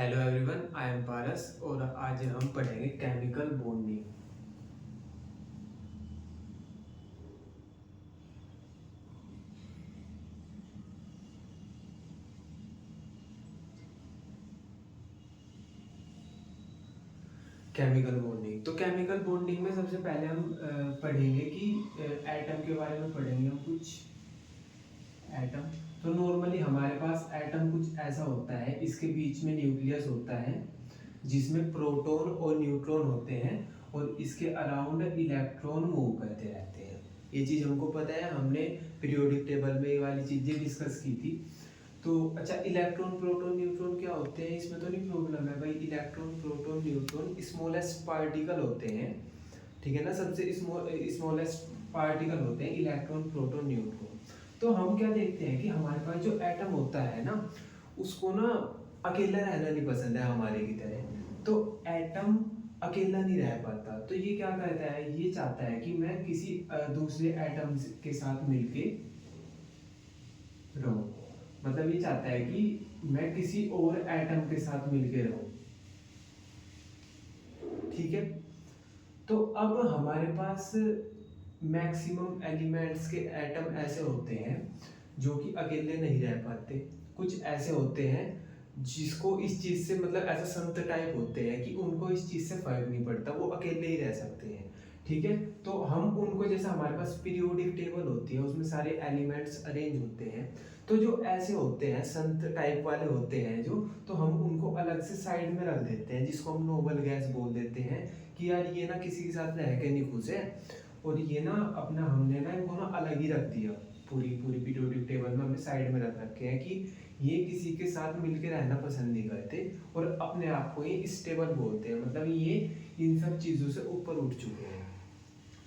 Hello everyone, I am पारस और आज हम पढ़ेंगे केमिकल बॉन्डिंग। केमिकल बॉन्डिंग तो केमिकल बॉन्डिंग में सबसे पहले हम पढ़ेंगे कि एटम के बारे में पढ़ेंगे हम कुछ एटम। तो नॉर्मली हमारे पास एटम कुछ ऐसा होता है, इसके बीच में न्यूक्लियस होता है जिसमें प्रोटॉन और न्यूट्रॉन होते हैं और इसके अराउंड इलेक्ट्रॉन मूव करते रहते हैं। ये चीज़ हमको पता है, हमने पीरियोडिक टेबल में ये वाली चीज़ें डिस्कस की थी। तो अच्छा, इलेक्ट्रॉन प्रोटॉन न्यूट्रॉन क्या होते हैं, इसमें तो नहीं प्रॉब्लम है भाई। Electron proton neutron smallest particle होते हैं, ठीक है ना। सबसे स्मॉलेस्ट पार्टिकल होते हैं इलेक्ट्रॉन प्रोटॉन न्यूट्रॉन। तो हम क्या देखते हैं कि हमारे पास जो एटम होता है ना, उसको ना अकेला रहना नहीं पसंद है हमारे की तरह। तो एटम अकेला नहीं रह पाता, तो ये क्या करता है, ये चाहता है कि मैं किसी दूसरे एटम के साथ मिलके रहूं। मतलब ये चाहता है कि मैं किसी और एटम के साथ मिलके रहूं, ठीक है। तो अब हमारे पास मैक्सिमम एलिमेंट्स के एटम ऐसे होते हैं जो कि अकेले नहीं रह पाते। कुछ ऐसे होते हैं जिसको इस चीज से, मतलब ऐसा संत टाइप होते हैं कि उनको इस चीज से फर्क नहीं पड़ता, वो अकेले ही रह सकते हैं, ठीक है। तो हम उनको, जैसा हमारे पास पीरियोडिक टेबल होती है उसमें सारे एलिमेंट्स अरेंज होते हैं, तो जो ऐसे होते हैं संत टाइप वाले होते हैं जो, तो हम उनको अलग से साइड में रख देते हैं, जिसको हम नोबल गैस बोल देते हैं कि यार ये ना किसी के साथ रह के नहीं खुश है, और ये ना अपना, हमने ना इनको ना अलग ही रख दिया। पूरी पूरी पीरियोडिक टेबल में हमने साइड में रख रखे हैं कि ये किसी के साथ मिलके रहना पसंद नहीं करते और अपने आप को ये स्टेबल बोलते हैं, मतलब ये इन सब चीज़ों से ऊपर उठ चुके हैं,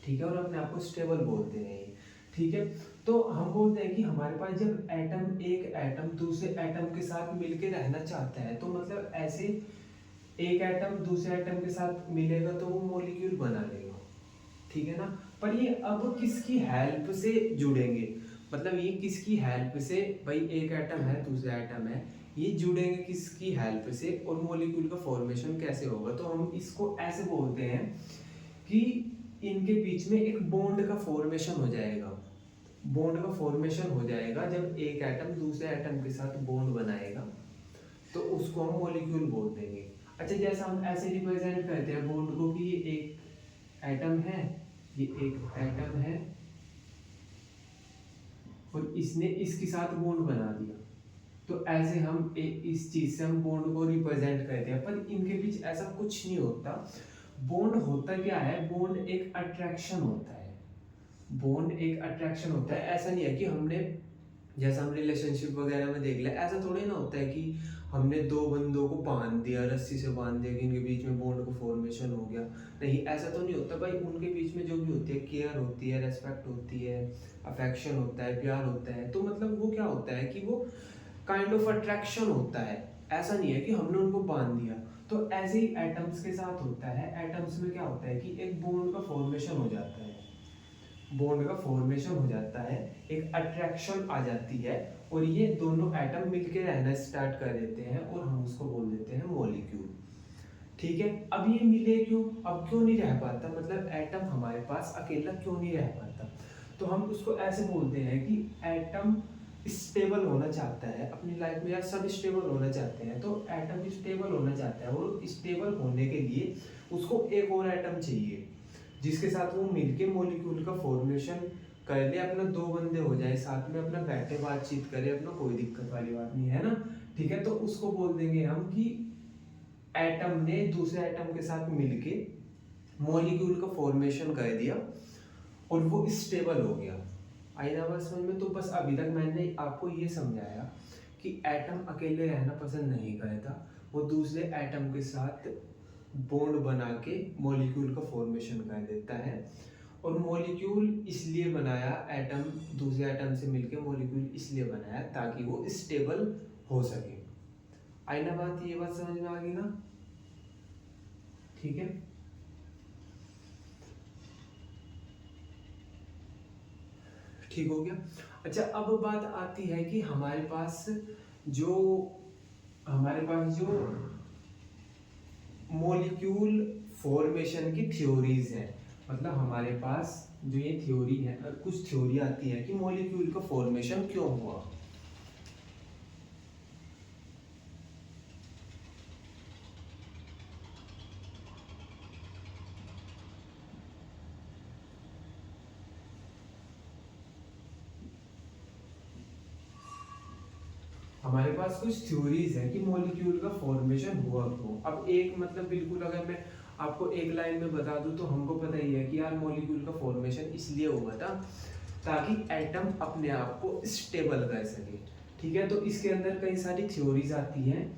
ठीक है, और अपने आप को स्टेबल बोलते हैं ये, ठीक है। तो हम बोलते हैं कि हमारे पास जब एक एटम दूसरे एटम के साथ मिलके रहना चाहता है, तो मतलब ऐसे एक एटम दूसरे एटम के साथ मिलेगा तो वो मॉलिक्यूल बना लेगा, ठीक है ना। पर ये अब किसकी हेल्प से जुड़ेंगे, मतलब ये किसकी हेल्प से, भाई एक एटम है दूसरा एटम है, ये जुड़ेंगे किसकी हेल्प से और मॉलिक्यूल का फॉर्मेशन कैसे होगा। तो हम इसको ऐसे बोलते हैं कि इनके बीच में एक बॉन्ड का फॉर्मेशन हो जाएगा। बॉन्ड का फॉर्मेशन हो जाएगा जब एक एटम दूसरे एटम के साथ बॉन्ड बनाएगा, तो उसको हम मॉलिक्यूल बोल देंगे। अच्छा, जैसा हम ऐसे रिप्रेजेंट करते हैं बॉन्ड को कि ये एक एटम है, ये एक एटम है और इसने इसके साथ बॉन्ड बना दिया, तो ऐसे हम इस चीज से हम बॉन्ड को रिप्रेजेंट करते हैं। पर इनके बीच ऐसा कुछ नहीं होता। बॉन्ड होता क्या है, बॉन्ड एक अट्रैक्शन होता है। बॉन्ड एक अट्रैक्शन होता है, ऐसा नहीं है कि हमने, जैसा हम रिलेशनशिप वगैरह में देख लिया, ऐसा थोड़ी ना होता है कि हमने दो बंदों को बांध दिया, रस्सी से बांध दिया कि इनके बीच में बॉन्ड को फॉर्मेशन हो गया। नहीं, ऐसा तो नहीं होता भाई। उनके बीच में जो भी होती है, केयर होती है, रेस्पेक्ट होती है, अफेक्शन होता है, प्यार होता है, तो मतलब वो क्या होता है कि वो काइंड ऑफ अट्रैक्शन होता है। ऐसा नहीं है कि हमने उनको बांध दिया। तो ऐसे ही एटम्स के साथ होता है। एटम्स में क्या होता है कि एक बॉन्ड का फॉर्मेशन हो जाता है, बॉन्ड का फॉर्मेशन हो जाता है, एक अट्रैक्शन आ जाती है और ये दोनों एटम मिलके रहना स्टार्ट कर देते हैं और हम उसको बोल देते हैं मॉलिक्यूल, ठीक है। अब ये मिले क्यों, अब क्यों नहीं रह पाता, मतलब एटम हमारे पास अकेला क्यों नहीं रह पाता। तो हम उसको ऐसे बोलते हैं कि एटम स्टेबल होना चाहता है अपनी लाइफ में, या सब स्टेबल होना चाहते हैं। तो एटम स्टेबल होना चाहता है और स्टेबल होने के लिए उसको एक और एटम चाहिए जिसके साथ वो मिलके मॉलिक्यूल का फॉर्मेशन कर ले, अपना दो बंदे हो जाए साथ में, अपना बैठे बातचीत करे, अपना कोई दिक्कत वाली बात नहीं है ना, ठीक है। तो उसको बोल देंगे हम कि एटम ने दूसरे एटम के साथ मिलके मॉलिक्यूल का फॉर्मेशन कर दिया और वो स्टेबल हो गया। आई ना बात समझ में। तो बस अभी तक मैंने आपको ये समझाया कि एटम अकेले रहना पसंद नहीं करता, वो दूसरे एटम के साथ बॉन्ड बना के मॉलिक्यूल का फॉर्मेशन कर देता है। और मॉलिक्यूल इसलिए बनाया, एटम दूसरे एटम से मिलके मॉलिक्यूल इसलिए बनाया ताकि वो स्टेबल हो सके। आई ना बात, ये बात समझ में आ गई ना, ठीक है। ठीक हो गया। अच्छा, अब बात आती है कि हमारे पास जो मॉलिक्यूल फॉर्मेशन की थ्योरीज हैं। मतलब हमारे पास जो ये थ्योरी है, कुछ थ्योरी आती है कि मॉलिक्यूल का फॉर्मेशन क्यों हुआ। हमारे पास कुछ थ्योरीज है कि मॉलिक्यूल का फॉर्मेशन हुआ क्यों। अब एक मतलब बिल्कुल अगर मैं आपको एक लाइन में बता दूं तो हमको पता ही है कि यार मॉलिक्यूल का फॉर्मेशन इसलिए हुआ था ताकि एटम अपने आप को स्टेबल कर सके। ठीक है, तो इसके अंदर कई सारी थ्योरीज आती हैं।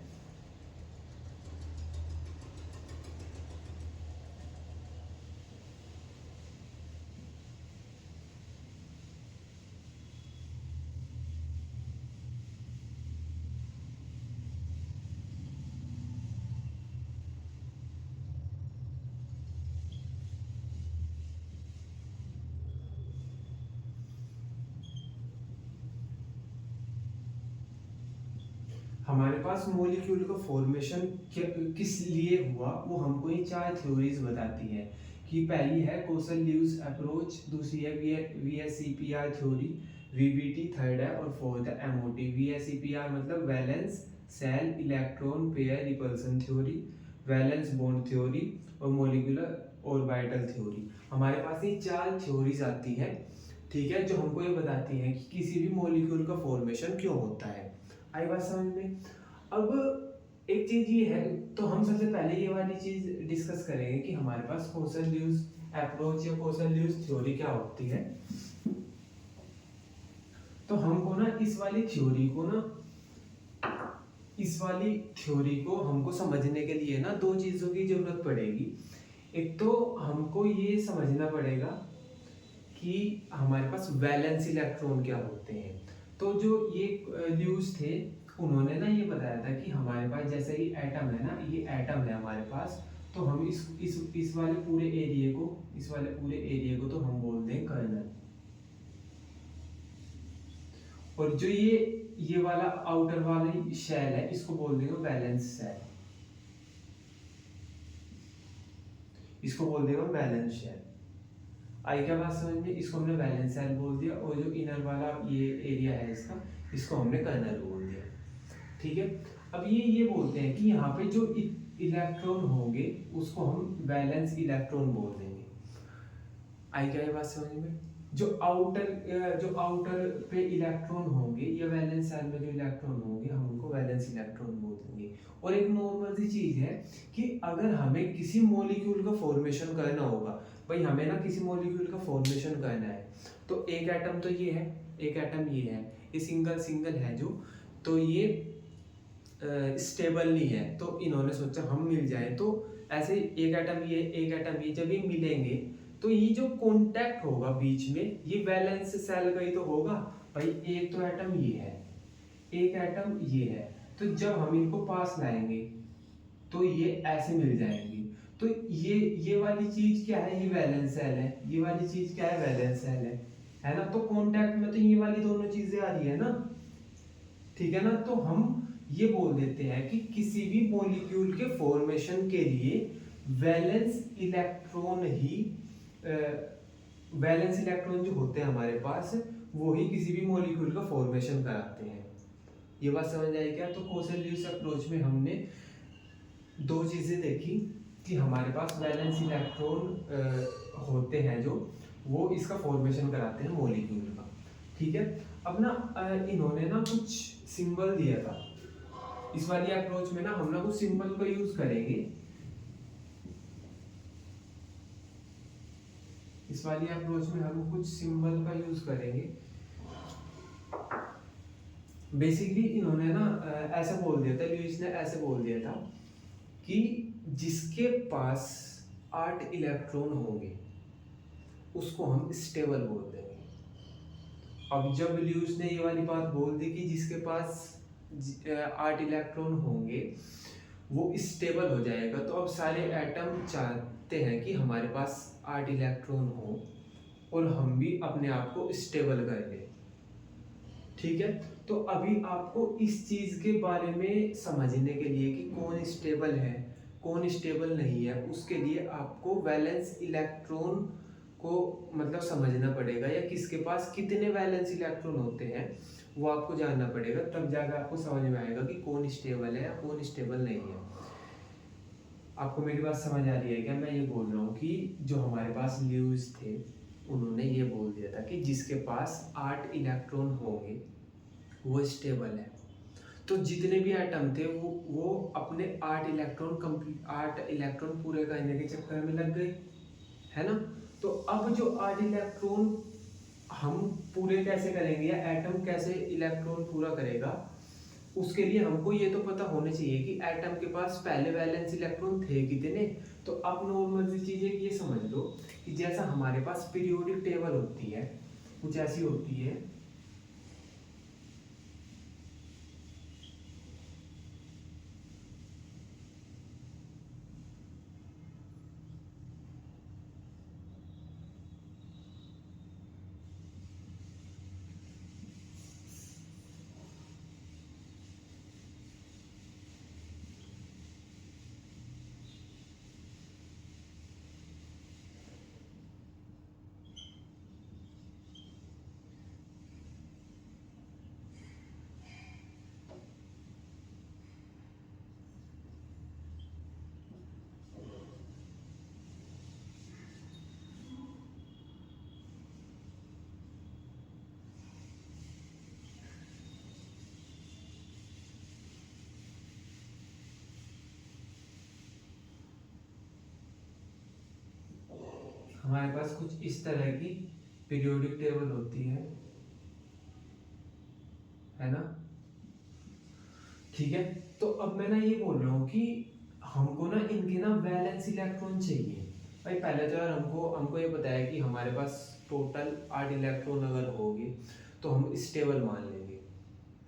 हमारे पास मॉलिक्यूल का फॉर्मेशन किस लिए हुआ, वो हमको ये चार थ्योरीज बताती है। कि पहली है कोसल ल्यूइस अप्रोच, दूसरी है वीएसईपीआर थ्योरी, वीबीटी थर्ड है, और फोर्थ है एमओटी। वीएसईपीआर मतलब valence shell electron pair repulsion theory, valence bond theory, और मॉलिक्यूलर ऑर्बिटल थ्योरी। हमारे पास ये चार थ्योरीज आती हैं, ठीक है, जो हमको ये बताती हैं कि किसी भी मॉलिक्यूल का फॉर्मेशन क्यों होता है। आई बात समझ में। अब एक चीज ये है, तो हम सबसे पहले ये वाली चीज डिस्कस करेंगे कि हमारे पास कोसल ल्यूइस अप्रोच या कोसल ल्यूइस थ्योरी क्या होती है। तो हमको ना इस वाली थ्योरी को हमको समझने के लिए ना दो चीजों की जरूरत पड़ेगी। एक तो हमको ये समझना पड़ेगा कि हमारे पास वैलेंस इलेक्ट्रॉन क्या होते हैं। तो जो ये ल्यूइस थे, उन्होंने ना ये बताया था कि हमारे पास जैसे ये एटम है ना, ये एटम है हमारे पास, तो हम इस वाले पूरे एरिया को तो हम बोल दें कर्नल। और जो ये वाला आउटर वाली शेल है, इसको बोल देंगे वैलेंस शेल, इसको बोल देंगे वैलेंस शेल। आई क्या बात समझ में। इसको हमने वैलेंस शेल बोल दिया, और जो इनर वाला ये एरिया है इसका, इसको हमने कर्नल बोल दिया। ठीक है, अब ये बोलते हैं कि यहाँ पे जो इलेक्ट्रॉन होंगे उसको हम वैलेंस इलेक्ट्रॉन बोल देंगे। आई क्या ये बात समझ में। जो आउटर पे इलेक्ट्रॉन होंगे या वैलेंस शेल में जो इलेक्ट्रॉन होंगे, हम उनको वैलेंस इलेक्ट्रॉन बोल देंगे। और एक नॉर्मल सी चीज है कि अगर हमें किसी मॉलिक्यूल का फॉर्मेशन करना होगा, भाई हमें ना किसी मॉलिक्यूल का फॉर्मेशन करना है, तो एक एटम तो ये है, एक एटम ये है, ये सिंगल है जो, तो ये स्टेबल नहीं है, तो इन्होंने सोचा हम मिल जाए। तो ऐसे एक एटम ये जब ये मिलेंगे, तो ये जो कांटेक्ट होगा बीच में, ये वैलेंस सेल का ही तो होगा। भाई एक तो एटम ये है, एक एटम ये है, तो जब हम इनको पास लाएंगे तो ये ऐसे मिल जाएंगी। तो ये वाली चीज क्या है, ये वैलेंस सेल है, ये वाली चीज क्या है, वैलेंस सेल है ना। तो कांटेक्ट में तो ये वाली दोनों चीजें आ रही है ना, ठीक है ना। तो हम ये बोल देते हैं कि किसी भी मॉलिक्यूल के फॉर्मेशन के लिए वैलेंस इलेक्ट्रॉन जो होते हैं हमारे पास, वो ही किसी भी मॉलिक्यूल का फॉर्मेशन कराते हैं। ये बात समझ आई क्या। तो कोसल ल्यूइस अप्रोच में हमने दो चीजें देखी कि हमारे पास वैलेंस इलेक्ट्रॉन होते हैं जो वो इसका फॉर्मेशन कराते हैं मॉलिक्यूल का। ठीक है, अब ना इन्होंने ना कुछ सिंबल दिया था इस वाली अप्रोच में ना, हम ना कुछ सिंबल का यूज करेंगे। इस वाली अप्रोच में हम कुछ सिंबल का यूज करेंगे। बेसिकली इन्होंने ना ऐसे बोल दिया था, ल्यूइस ने ऐसे बोल दिया था कि जिसके पास 8 इलेक्ट्रॉन होंगे उसको हम स्टेबल बोल देंगे। अब जब ल्यूइस ने ये वाली बात बोल दी कि जिसके पास 8 इलेक्ट्रॉन होंगे वो स्टेबल हो जाएगा, तो अब सारे एटम चाहते हैं कि हमारे पास 8 इलेक्ट्रॉन हो और हम भी अपने आप को स्टेबल कर लें। ठीक है, तो अभी आपको इस चीज के बारे में समझने के लिए कि कौन स्टेबल है कौन स्टेबल नहीं है, उसके लिए आपको वैलेंस इलेक्ट्रॉन को मतलब समझना पड़ेगा, या किसके पास कितने वैलेंस इलेक्ट्रॉन होते हैं वो आपको जानना पड़ेगा, तब जाकर आपको समझ में आएगा कि कौन स्टेबल है या कौन स्टेबल नहीं है। आपको मेरी बात समझ आ रही है क्या? मैं ये बोल रहा हूँ कि जो हमारे पास ल्यूइस थे उन्होंने ये बोल दिया था कि जिसके पास 8 इलेक्ट्रॉन होंगे वो स्टेबल है। तो जितने भी एटम थे वो अपने 8 इलेक्ट्रॉन पूरे करने के चक्कर में लग गए, है ना। तो अब जो 8 इलेक्ट्रॉन हम पूरे कैसे करेंगे, या एटम कैसे इलेक्ट्रॉन पूरा करेगा, उसके लिए हमको ये तो पता होना चाहिए कि एटम के पास पहले वैलेंस इलेक्ट्रॉन थे कितने। तो अब नॉर्मल सी चीज़ है कि ये समझ लो कि जैसा हमारे पास पीरियोडिक टेबल होती है, कुछ ऐसी होती है, हमारे पास कुछ इस तरह की पीरियोडिक टेबल होती है ना। ठीक है, तो अब मैं ना ये बोल रहा हूँ कि हमको ना इनके ना वैलेंस इलेक्ट्रॉन चाहिए। भाई पहले तो यार हमको हमको ये पता है कि हमारे पास टोटल 8 इलेक्ट्रॉन अगर होंगे तो हम स्टेबल मान लेंगे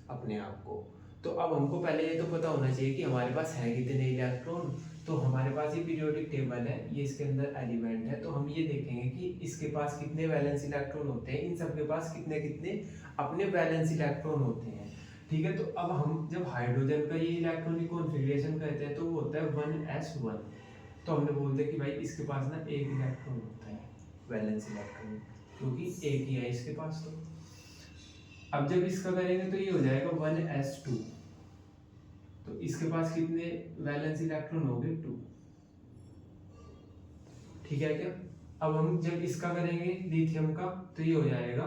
अपने आप को। तो अब हमको पहले ये तो पता होना चाहिए कि हमारे पास है कितने इलेक्ट्रॉन। तो हमारे पास ये पीरियोडिक टेबल है, ये इसके अंदर एलिमेंट है, तो हम ये देखेंगे कि इसके पास कितने वैलेंस इलेक्ट्रॉन होते हैं, इन सब के पास कितने कितने अपने वैलेंस इलेक्ट्रॉन होते हैं। ठीक है, तो अब हम जब हाइड्रोजन का ये इलेक्ट्रॉनिक कॉन्फ़िगरेशन करते हैं तो वो होता है 1s1। तो हमने बोलते हैं कि भाई इसके पास ना एक इलेक्ट्रॉन होता है वैलेंस इलेक्ट्रॉन, क्योंकि एक ही है इसके पास। तो अब जब इसका करेंगे तो ये हो जाएगा 1s2। तो इसके पास कितने वैलेंस इलेक्ट्रॉन हो गए? 2। ठीक है क्या? अब हम जब इसका करेंगे लिथियम का तो ये हो जाएगा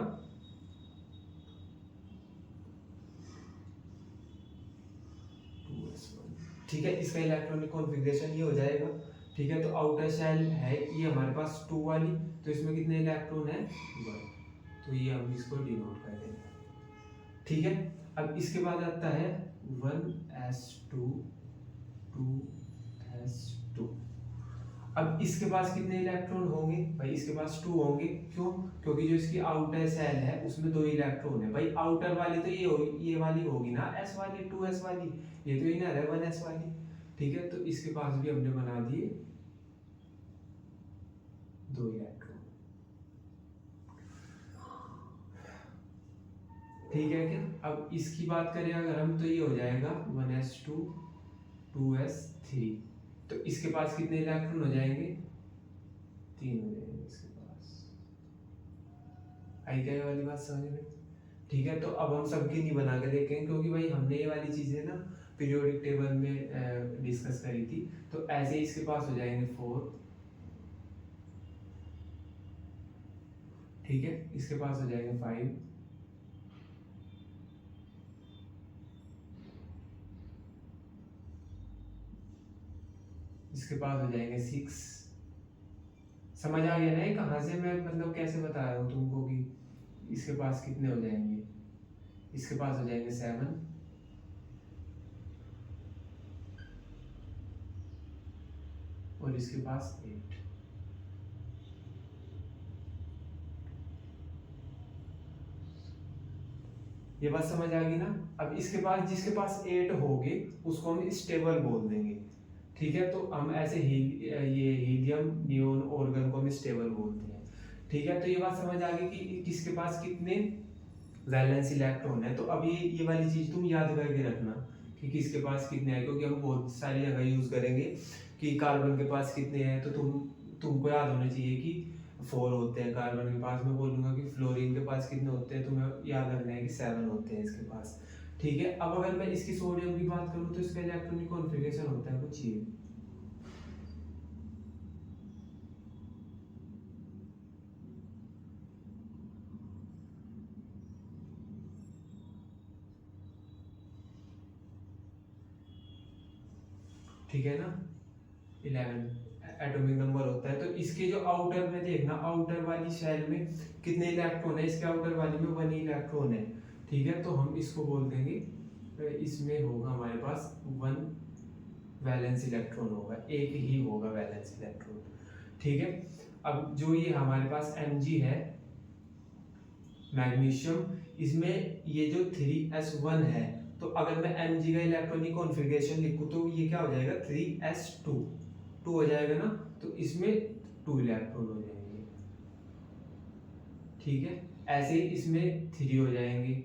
2s1। ठीक है, इसका इलेक्ट्रॉनिक कॉन्फ़िगरेशन ये हो जाएगा। ठीक है, तो आउटर शेल है ये हमारे पास 2 वाली, तो इसमें कितने इलेक्ट्रॉन है? 1। तो ये हम इसको डिनोट कर देंगे। ठीक है, अब इसके बाद आता है 1s2 2s2। अब इसके पास कितने इलेक्ट्रॉन होंगे? भाई इसके पास 2 होंगे। क्यों? क्योंकि जो इसकी आउटर सेल है उसमें 2 इलेक्ट्रॉन है। भाई आउटर वाली तो ये वाली होगी ना, s वाली 2s वाली, ये तो इनर है 1s वाली। ठीक है, तो इसके पास भी हमने बना दिए 2 इलेक्ट्रॉन। ठीक है क्या? अब इसकी बात करें अगर हम तो ये हो जाएगा 1s2 2s3। तो इसके पास कितने इलेक्ट्रॉन हो जाएंगे? 3 हो जाएंगे इसके पास। आई क्या ये वाली बात समझ में? ठीक है, तो अब हम सबकी नहीं बना के देखेंगे, क्योंकि भाई हमने ये वाली चीजें ना पीरियोडिक टेबल में डिस्कस करी थी। तो ऐसे ही इसके पास हो जाएंगे 4। ठीक है, इसके पास हो जाएंगे 5। इसके पास हो जाएंगे 6। समझ आ गया ना ये कहाँ से मैं मतलब कैसे बता रहा हूँ तुमको कि इसके पास कितने हो जाएंगे? इसके पास हो जाएंगे 7 और इसके पास 8। ये बात समझ आ गई ना? अब इसके पास जिसके पास 8 होंगे उसको हम स्टेबल बोल देंगे। ठीक है, तो हम ऐसे ये हीलियम नियोन ऑर्गन को हम स्टेबल बोलते हैं। ठीक है, तो ये बात समझ आ गई कि किसके पास कितने वैलेंस इलेक्ट्रॉन है। तो अब ये वाली चीज तुम याद करके रखना कि किसके पास कितने हैं, क्योंकि हम बहुत सारी जगह यूज करेंगे कि कार्बन के पास कितने हैं, तो तुमको याद होना चाहिए कि 4 होते हैं कार्बन के पास। मैं बोलूँगा कि फ्लोरीन के पास कितने होते हैं, तुम्हें याद रखना है कि 7 होते हैं इसके पास। ठीक है, अब अगर मैं इसकी सोडियम की बात करूँ तो इसका इलेक्ट्रॉनिक कॉन्फ़िगरेशन होता है कुछ ये। ठीक है ना, 11 एटॉमिक नंबर होता है। तो इसके जो आउटर में देखना, आउटर वाली शेल में कितने इलेक्ट्रॉन है, इसके आउटर वाली में 1 इलेक्ट्रॉन है। ठीक है, तो हम इसको बोल देंगे, इसमें होगा हमारे पास 1 वैलेंस इलेक्ट्रॉन होगा, एक ही होगा वैलेंस इलेक्ट्रॉन। ठीक है, अब जो ये हमारे पास Mg है मैग्नीशियम, इसमें ये जो 3s1 है, तो अगर मैं Mg का इलेक्ट्रॉनिक कॉन्फ़िगरेशन लिखूं तो ये क्या हो जाएगा, 3s2 2 हो जाएगा ना, तो इसमें 2 इलेक्ट्रॉन हो जाएंगे। ठीक है, ऐसे ही इसमें 3 हो जाएंगे,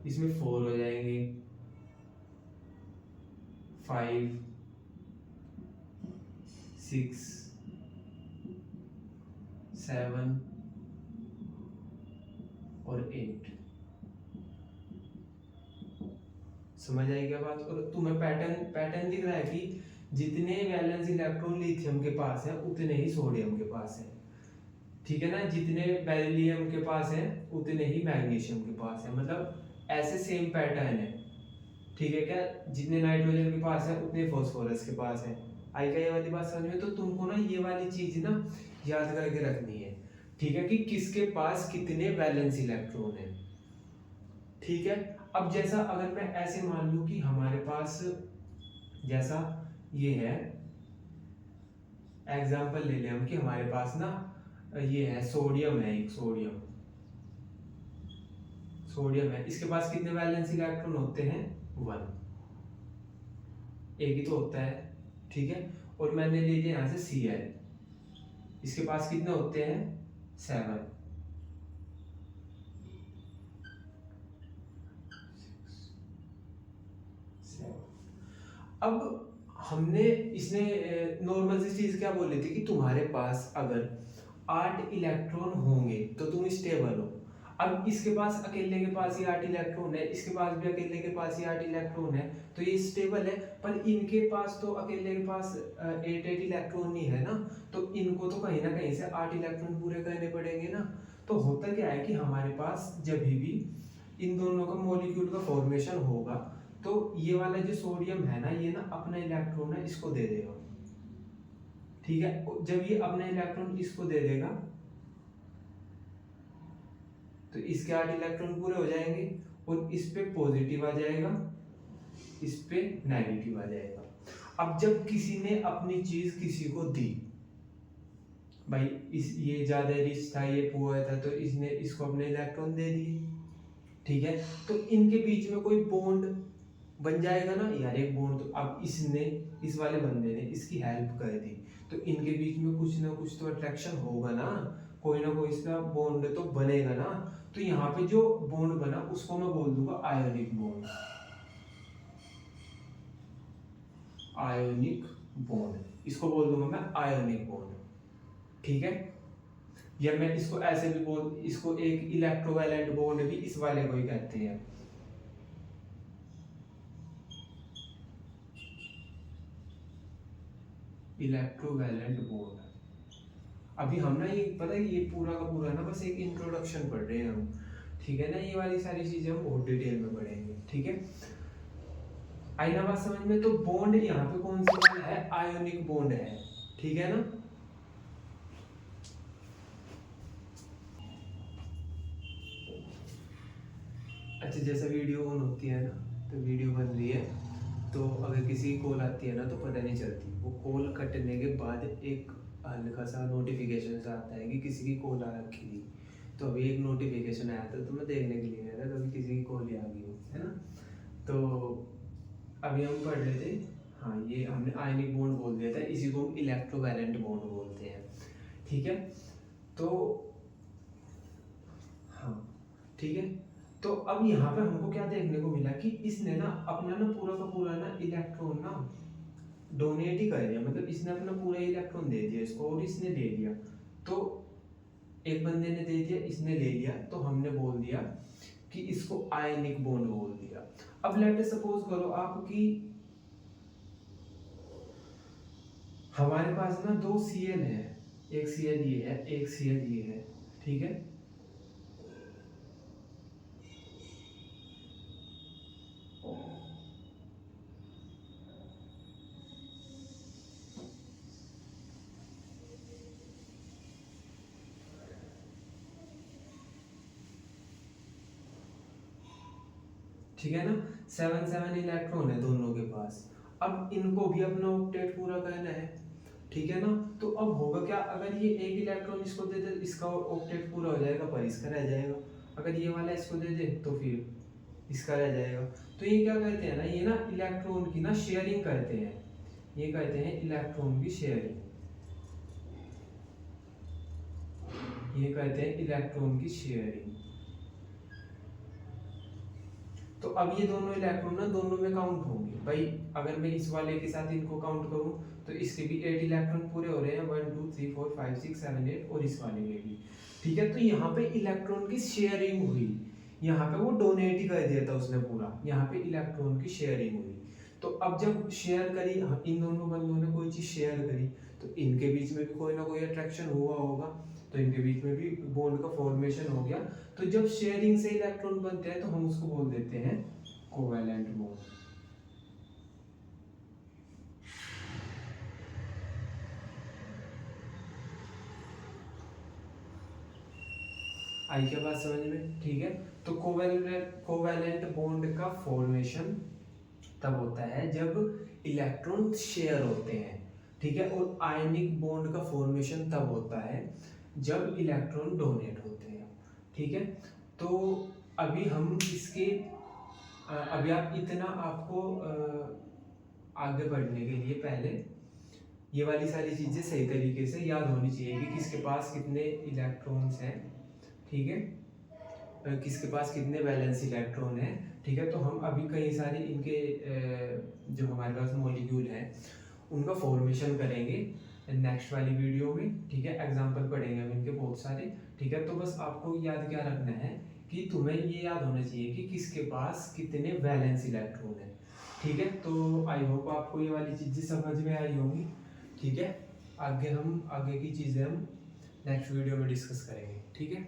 इसमें 4 हो जाएंगे, 5 6 7 और 8। समझ आएगी बात। और तुम्हें पैटर्न दिख रहा है कि जितने वैलेंस इलेक्ट्रॉन लिथियम के पास है उतने ही सोडियम के पास है। ठीक है ना, जितने बेरिलियम के पास है उतने ही मैग्नीशियम के पास है, मतलब ऐसे सेम पैटर्न है। ठीक है, क्या जितने नाइट्रोजन के पास है उतने फॉस्फोरस के पास है। आई क्या ये वाली बात समझ में? तो तुमको ना ये वाली चीज ना याद करके रखनी है। ठीक है, कि किसके पास कितने वैलेंस इलेक्ट्रॉन है। ठीक है, अब जैसा अगर मैं ऐसे मान लूं कि हमारे पास जैसा ये है, एग्जाम्पल ले लें हम कि हमारे पास ना ये है सोडियम है, एक सोडियम है, इसके पास कितने वैलेंस इलेक्ट्रॉन होते हैं, 1, एक ही तो होता है। ठीक है, और मैंने ले लिया यहाँ से Cl, इसके पास कितने होते हैं, 7। अब हमने इसने नॉर्मल सी चीज क्या बोली थी कि तुम्हारे पास अगर 8 इलेक्ट्रॉन होंगे तो तुम स्टेबल हो। अब इसके पास अकेले के पास ही 8 इलेक्ट्रॉन है, इसके पास भी अकेले के पास ही 8 इलेक्ट्रॉन है, तो ये स्टेबल है। पर इनके पास तो अकेले के पास 8 इलेक्ट्रॉन नहीं है ना, तो इनको तो कहीं ना कहीं से 8 इलेक्ट्रॉन पूरे करने पड़ेंगे ना। तो होता क्या है कि हमारे पास जब भी इन दोनों का मॉलिक्यूल का फॉर्मेशन होगा तो ये वाला जो सोडियम है ना, ये ना अपना इलेक्ट्रॉन है इसको दे देगा। ठीक है, जब ये अपना इलेक्ट्रॉन इसको दे देगा तो इसके 8 इलेक्ट्रॉन पूरे हो जाएंगे और इस पे पॉजिटिव आ जाएगा, इस पे नेगेटिव आ जाएगा। अब जब किसी ने अपनी चीज किसी को दी, भाई इस ये ज्यादा रिच था, ये पुअर था, तो इसने इसको अपने इलेक्ट्रॉन दे दिए। ठीक है, तो इनके बीच में कोई बॉन्ड बन जाएगा ना यार, एक बॉन्ड। तो अब इसने, इस वाले बंदे ने इसकी हेल्प कर दी, तो इनके बीच में कुछ ना कुछ तो अट्रैक्शन होगा ना, कोई ना कोई इसका बॉन्ड तो बनेगा ना। तो यहाँ पे जो बॉन्ड बना उसको मैं बोल दूंगा आयोनिक बॉन्ड, आयोनिक बॉन्ड इसको बोल दूंगा मैं आयोनिक बॉन्ड। ठीक है, या मैं इसको ऐसे भी बोल, इसको एक इलेक्ट्रोवैलेंट बॉन्ड भी इस वाले को ही कहते हैं। Electrovalent bond. अभी हम ना ये पता है ये पूरा का पूरा ना बस एक इंट्रोडक्शन पढ़ रहे हैं हम। ठीक है ना, ये वाली सारी चीजें हम बहुत डिटेल में पढ़ेंगे। ठीक है, आई ना बात समझ में? तो बॉन्ड यहाँ पे कौन सी वाला है, आयोनिक बॉन्ड है। ठीक है ना, अच्छा जैसा वीडियो ऑन होती है ना, तो वीडियो बन रही है, तो अगर किसी की कॉल आती है ना तो पता नहीं चलती, वो कॉल कटने के बाद एक हल्का सा नोटिफिकेशन सा आता है कि किसी की कॉल आ रखी थी। तो अभी एक नोटिफिकेशन आया था तो मैं देखने के लिए गया था, तो अभी किसी की कॉल आ गई है ना। तो अभी हम पढ़ रहे थे, हाँ ये हमने आयनिक बॉन्ड बोल दिया था, इसी को हम इलेक्ट्रोवैलेंट बॉन्ड बोलते हैं। ठीक है, तो हाँ ठीक है, तो अब यहाँ पे हमको क्या देखने को मिला कि इसने ना अपना ना पूरा का पूरा ना इलेक्ट्रॉन ना डोनेट ही कर दिया, मतलब इसने अपना पूरा इलेक्ट्रॉन दे दिया इसको और इसने ले लिया। तो एक बंदे ने दे दिया, इसने ले लिया, तो हमने बोल दिया कि इसको आयनिक बॉन्ड बोल दिया। अब लेट सपोज करो आपकी, हमारे पास ना दो Cl है, एक Cl ये है, एक Cl ये है, ठीक है। ठीक है ना, 7 इलेक्ट्रॉन है दोनों के पास। अब इनको भी अपना ऑक्टेट पूरा करना है, ठीक है ना। तो अब होगा क्या, अगर ये एक इलेक्ट्रॉन इसको दे दे, इसका ऑक्टेट पूरा हो जाएगा, पर इसका रह जाएगा। अगर ये वाला इसको दे दे तो फिर इसका रह जाएगा। तो ये क्या करते हैं ना, ये ना इलेक्ट्रॉन की ना शेयरिंग करते हैं, ये कहते हैं इलेक्ट्रॉन की शेयरिंग, ये कहते हैं इलेक्ट्रॉन की शेयरिंग। तो अब ये दोनों इलेक्ट्रॉन ना दोनों में काउंट होंगे भाई। अगर मैं इस वाले के साथ इनको काउंट करूं तो इसके भी 8 इलेक्ट्रॉन पूरे हो रहे हैं, 1 2 3 4 5 6 7 8, और इस वाले के भी, ठीक है। तो यहाँ पे इलेक्ट्रॉन की शेयरिंग हुई, यहाँ पे वो डोनेट ही कर दिया था उसने पूरा, यहाँ पे इलेक्ट्रॉन की शेयरिंग हुई। तो अब जब शेयर करी, इन दोनों बंदों ने कोई चीज शेयर करी, तो इनके बीच में भी कोई ना कोई अट्रैक्शन हुआ होगा, तो इनके बीच में भी बॉन्ड का फॉर्मेशन हो गया। तो जब शेयरिंग से इलेक्ट्रॉन बनते हैं तो हम उसको बोल देते हैं कोवैलेंट बॉन्ड। आई क्या बात समझ में, ठीक है। तो कोवैलेंट बॉन्ड का फॉर्मेशन तब होता है जब इलेक्ट्रॉन शेयर होते हैं, ठीक है। और आयनिक बॉन्ड का फॉर्मेशन तब होता है जब इलेक्ट्रॉन डोनेट होते हैं, ठीक है। तो अभी हम इसके अभी आप इतना आपको आगे बढ़ने के लिए पहले ये वाली सारी चीज़ें सही तरीके से याद होनी चाहिए कि किसके पास कितने इलेक्ट्रॉन्स हैं, ठीक है, किसके पास कितने वैलेंस इलेक्ट्रॉन हैं, ठीक है। तो हम अभी कई सारे इनके जो हमारे पास मॉलिक्यूल हैं उनका फॉर्मेशन करेंगे नेक्स्ट वाली वीडियो में, ठीक है। एग्जांपल पढ़ेंगे हम इनके बहुत सारे, ठीक है। तो बस आपको याद क्या रखना है कि तुम्हें ये याद होना चाहिए कि किसके पास कितने वैलेंस इलेक्ट्रॉन है, ठीक है। तो आई होप आपको ये वाली चीज़ें समझ में आई होंगी, ठीक है। आगे की चीज़ें हम नेक्स्ट वीडियो में डिस्कस करेंगे, ठीक है।